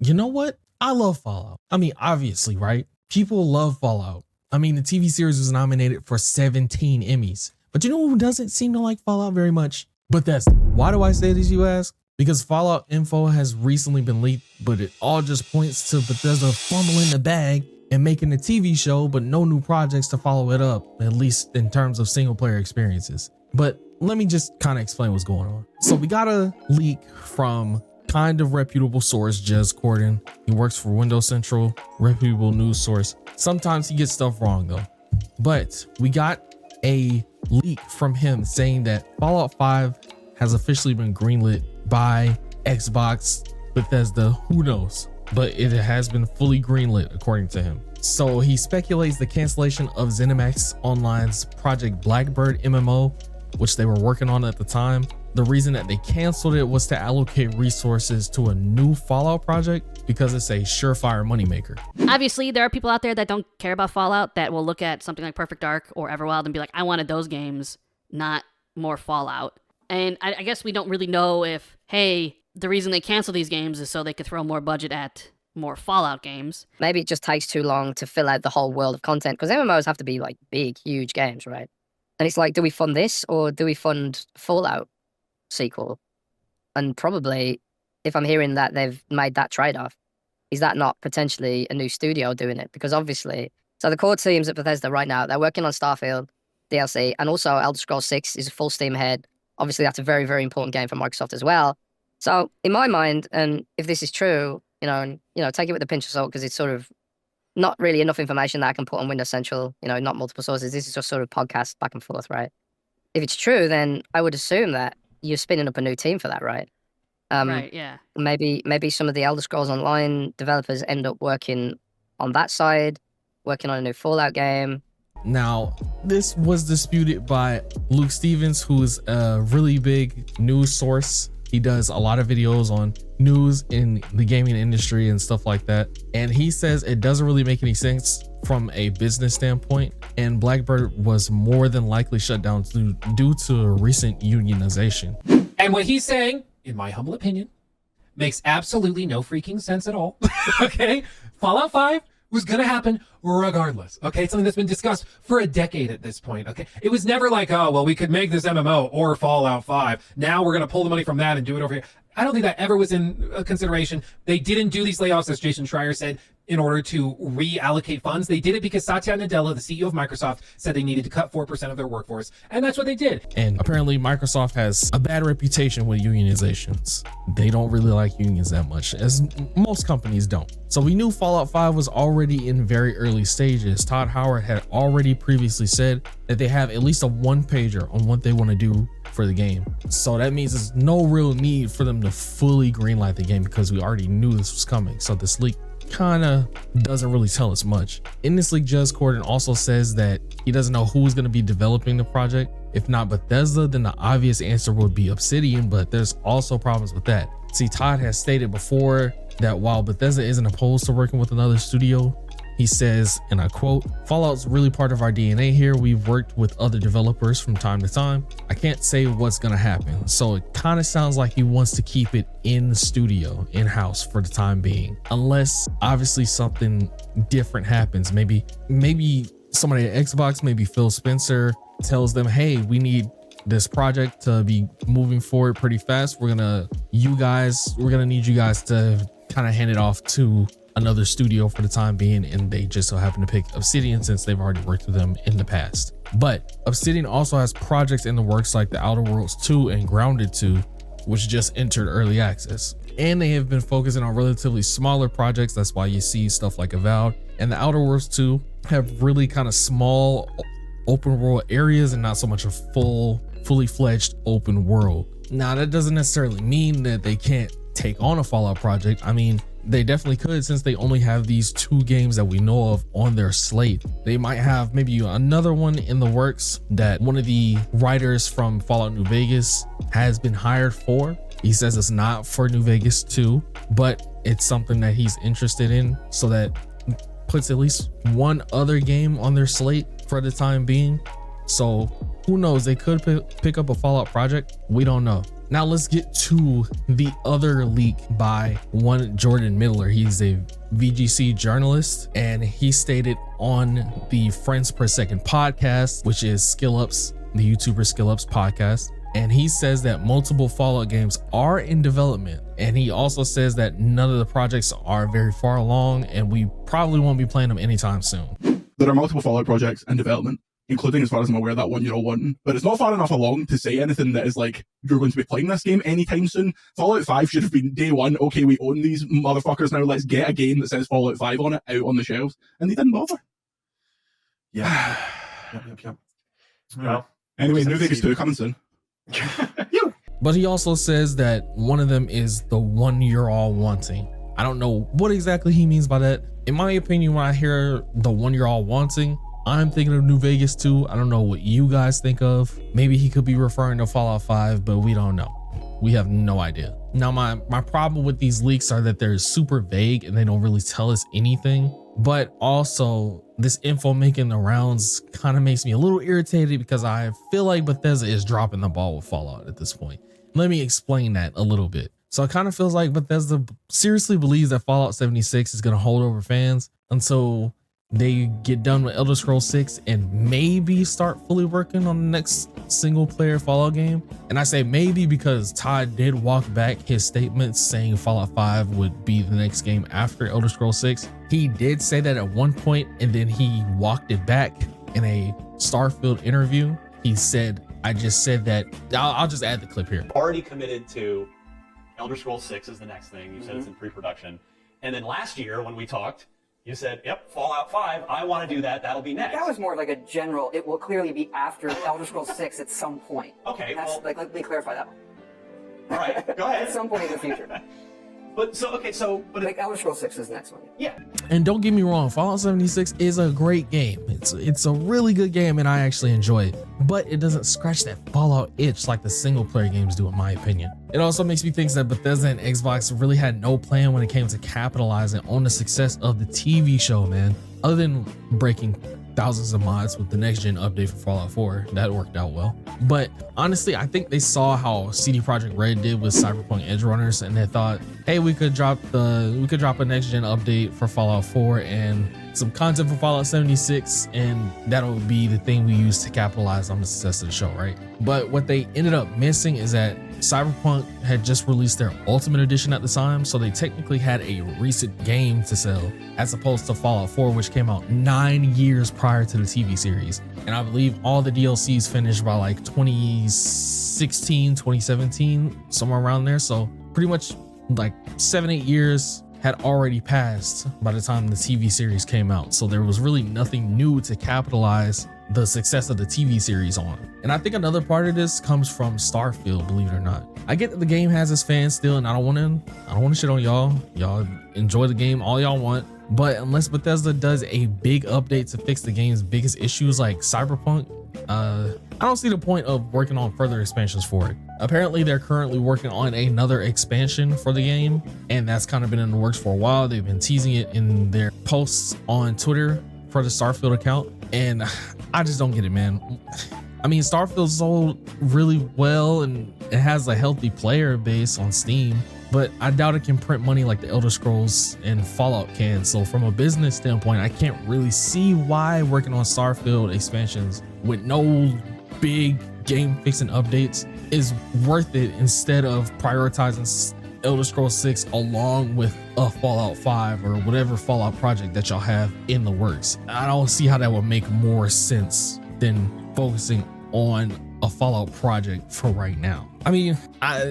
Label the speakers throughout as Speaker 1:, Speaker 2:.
Speaker 1: You know what? I love Fallout. I mean, obviously, right? People love Fallout. I mean, the TV series was nominated for 17 Emmys. But you know who doesn't seem to like Fallout very much? Bethesda. Why do I say this, you ask? Because Fallout info has recently been leaked, but it all just points to Bethesda fumbling the bag and making a TV show, but no new projects to follow it up, at least in terms of single player experiences. But let me just kind of explain what's going on. So we got a leak from kind of reputable source, Jez Corden. He works for Windows Central, reputable news source. Sometimes he gets stuff wrong though. But we got a leak from him saying that Fallout 5 has officially been greenlit by Xbox, Bethesda, who knows? But it has been fully greenlit according to him. So he speculates the cancellation of ZeniMax Online's Project Blackbird MMO, which they were working on at the time. The reason that they canceled it was to allocate resources to a new Fallout project because it's a surefire moneymaker.
Speaker 2: Obviously, there are people out there that don't care about Fallout that will look at something like Perfect Dark or Everwild and be like, I wanted those games, not more Fallout. And I guess we don't really know if, hey, the reason they cancel these games is so they could throw more budget at more Fallout games.
Speaker 3: Maybe it just takes too long to fill out the whole world of content, because MMOs have to be like big, huge games, right? And it's like, do we fund this or do we fund Fallout sequel? And probably, if I'm hearing that they've made that trade-off, is that not potentially a new studio doing it? Because obviously, so the core teams at Bethesda right now, they're working on Starfield DLC, and also Elder Scrolls 6 is full steam ahead. Obviously, that's a very, very important game for Microsoft as well. So in my mind, and if this is true, take it with a pinch of salt, because it's sort of not really enough information that I can put on Windows Central, not multiple sources. This is just sort of podcast back and forth, right? If it's true, then I would assume that you're spinning up a new team for that, right?
Speaker 2: Right, yeah.
Speaker 3: Maybe some of the Elder Scrolls Online developers end up working on that side, working on a new Fallout game.
Speaker 1: Now, this was disputed by Luke Stevens, who is a really big news source. He does a lot of videos on news in the gaming industry and stuff like that. And he says it doesn't really make any sense from a business standpoint. And Blackbird was more than likely shut down due to a recent unionization.
Speaker 4: And what he's saying, in my humble opinion, makes absolutely no freaking sense at all. Okay? Fallout 5 was going to happen regardless. Okay? It's something that's been discussed for a decade at this point. Okay? It was never like, oh, well, we could make this MMO or Fallout 5. Now we're going to pull the money from that and do it over here. I don't think that ever was in consideration. They didn't do these layoffs, as Jason Schreier said, in order to reallocate funds. They did it because Satya Nadella, the CEO of Microsoft, said they needed to cut 4% of their workforce. And that's what they did.
Speaker 1: And apparently Microsoft has a bad reputation with unionizations. They don't really like unions that much, as most companies don't. So we knew Fallout 5 was already in very early stages. Todd Howard had already previously said that they have at least a one-pager on what they want to do for the game. So that means there's no real need for them to fully greenlight the game, because we already knew this was coming. So this leak kind of doesn't really tell us much. In this leak, Jez Corden also says that he doesn't know who's going to be developing the project. If not Bethesda, then the obvious answer would be Obsidian, but there's also problems with that. See, Todd has stated before that while Bethesda isn't opposed to working with another studio, he says, and I quote, "Fallout's really part of our DNA here. We've worked with other developers from time to time. I can't say what's gonna happen." So it kind of sounds like he wants to keep it in the studio, in-house for the time being, unless obviously something different happens. Maybe somebody at Xbox, maybe Phil Spencer, tells them, hey, we need this project to be moving forward pretty fast. We're gonna need you guys to kind of hand it off to another studio for the time being, and they just so happen to pick Obsidian since they've already worked with them in the past. But Obsidian also has projects in the works like The Outer Worlds 2 and Grounded 2, which just entered early access. And they have been focusing on relatively smaller projects. That's why you see stuff like Avowed. And The Outer Worlds 2 have really kind of small open world areas and not so much a fully fledged open world. Now, that doesn't necessarily mean that they can't take on a Fallout project. I mean, they definitely could, since they only have these 2 games that we know of on their slate. They might have maybe another one in the works that one of the writers from Fallout New Vegas has been hired for. He says it's not for New Vegas 2, but it's something that he's interested in, so that puts at least one other game on their slate for the time being. So who knows, they could pick up a Fallout project. We don't know. Now let's get to the other leak by one Jordan Middler. He's a VGC journalist, and he stated on the Friends Per Second podcast, which is SkillUp's, the YouTuber SkillUp's podcast. And he says that multiple Fallout games are in development. And he also says that none of the projects are very far along, and we probably won't be playing them anytime soon.
Speaker 5: There are multiple Fallout projects in development, including, as far as I'm aware, that one you're all wanting. But it's not far enough along to say anything that is like, you're going to be playing this game anytime soon. Fallout 5 should have been day one. Okay, we own these motherfuckers now. Let's get a game that says Fallout 5 on it out on the shelves. And they didn't bother.
Speaker 6: Yeah. Yep. Well,
Speaker 5: Anyway, New Vegas 2 coming soon.
Speaker 1: But he also says that one of them is the one you're all wanting. I don't know what exactly he means by that. In my opinion, when I hear the one you're all wanting, I'm thinking of New Vegas 2. I don't know what you guys think of. Maybe he could be referring to Fallout 5, but we don't know. We have no idea. Now, my problem with these leaks are that they're super vague and they don't really tell us anything. But also, this info making the rounds kind of makes me a little irritated because I feel like Bethesda is dropping the ball with Fallout at this point. Let me explain that a little bit. So it kind of feels like Bethesda seriously believes that Fallout 76 is going to hold over fans until they get done with Elder Scrolls 6 and maybe start fully working on the next single player Fallout game. And I say maybe because Todd did walk back his statements saying Fallout 5 would be the next game after Elder Scrolls 6. He did say that at one point, and then he walked it back in a Starfield interview. He said, I just said that, I'll just add the clip here.
Speaker 7: Already committed to Elder Scrolls 6 is the next thing. You said it's in pre-production. And then last year when we talked, you said, yep, Fallout 5, I want to do that. That'll be next.
Speaker 8: That was more like a general, it will clearly be after Elder Scrolls 6 at some point.
Speaker 7: Okay,
Speaker 8: That's,
Speaker 7: well,
Speaker 8: like, let me clarify that.
Speaker 7: all right, go ahead.
Speaker 8: At some point in the future.
Speaker 7: But
Speaker 8: Like Elder Scrolls 6 is the next one.
Speaker 7: yeah.
Speaker 1: And don't get me wrong, Fallout 76 is a great game. It's a really good game and I actually enjoy it, but it doesn't scratch that Fallout itch like the single player games do, in my opinion. It also makes me think that Bethesda and Xbox really had no plan when it came to capitalizing on the success of the TV show, man. Other than breaking thousands of mods with the next gen update for Fallout 4, that worked out well. But honestly, I think they saw how CD Projekt Red did with Cyberpunk Edge Runners, and they thought, hey, we could drop a next gen update for Fallout 4 and some content for Fallout 76, and that'll be the thing we use to capitalize on the success of the show, right? But what they ended up missing is that Cyberpunk had just released their Ultimate Edition at the time, so they technically had a recent game to sell, as opposed to Fallout 4, which came out 9 years prior to the TV series. And I believe all the DLCs finished by like 2016, 2017, somewhere around there. So pretty much like 7-8 years had already passed by the time the TV series came out. So there was really nothing new to capitalize the success of the TV series on. And I think another part of this comes from Starfield, believe it or not. I get that the game has its fans still, and I don't want to shit on y'all. Y'all enjoy the game all y'all want, but unless Bethesda does a big update to fix the game's biggest issues like Cyberpunk, I don't see the point of working on further expansions for it. Apparently they're currently working on another expansion for the game, and that's kind of been in the works for a while. They've been teasing it in their posts on Twitter for the Starfield account, and I just don't get it, man. I mean, Starfield sold really well and it has a healthy player base on Steam, but I doubt it can print money like the Elder Scrolls and Fallout can. So from a business standpoint, I can't really see why working on Starfield expansions with no big game fixing updates is worth it instead of prioritizing Elder Scrolls 6 along with a Fallout 5 or whatever Fallout project that y'all have in the works. I don't see how that would make more sense than focusing on a Fallout project for right now. I mean,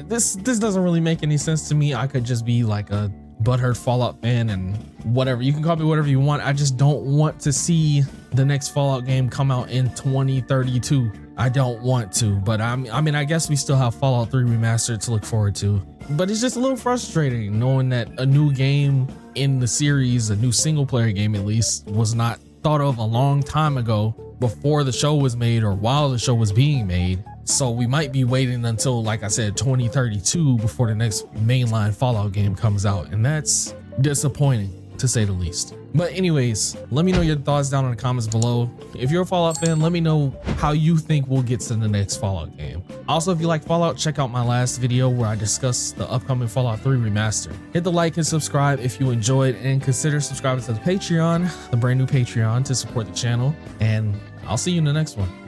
Speaker 1: this doesn't really make any sense to me. I could just be like a butthurt Fallout fan and whatever. You can call me whatever you want. I just don't want to see the next Fallout game come out in 2032. I don't want to, but I mean, I guess we still have Fallout 3 Remastered to look forward to. But it's just a little frustrating knowing that a new game in the series, a new single player game at least, was not thought of a long time ago before the show was made or while the show was being made. So we might be waiting until, like I said, 2032 before the next mainline Fallout game comes out. And that's disappointing, to say the least. But anyways, let me know your thoughts down in the comments below. If you're a Fallout fan, let me know how you think we'll get to the next Fallout game. Also, if you like Fallout, check out my last video where I discuss the upcoming Fallout 3 remaster. Hit the like and subscribe if you enjoyed, and consider subscribing to the Patreon, the brand new Patreon, to support the channel. And I'll see you in the next one.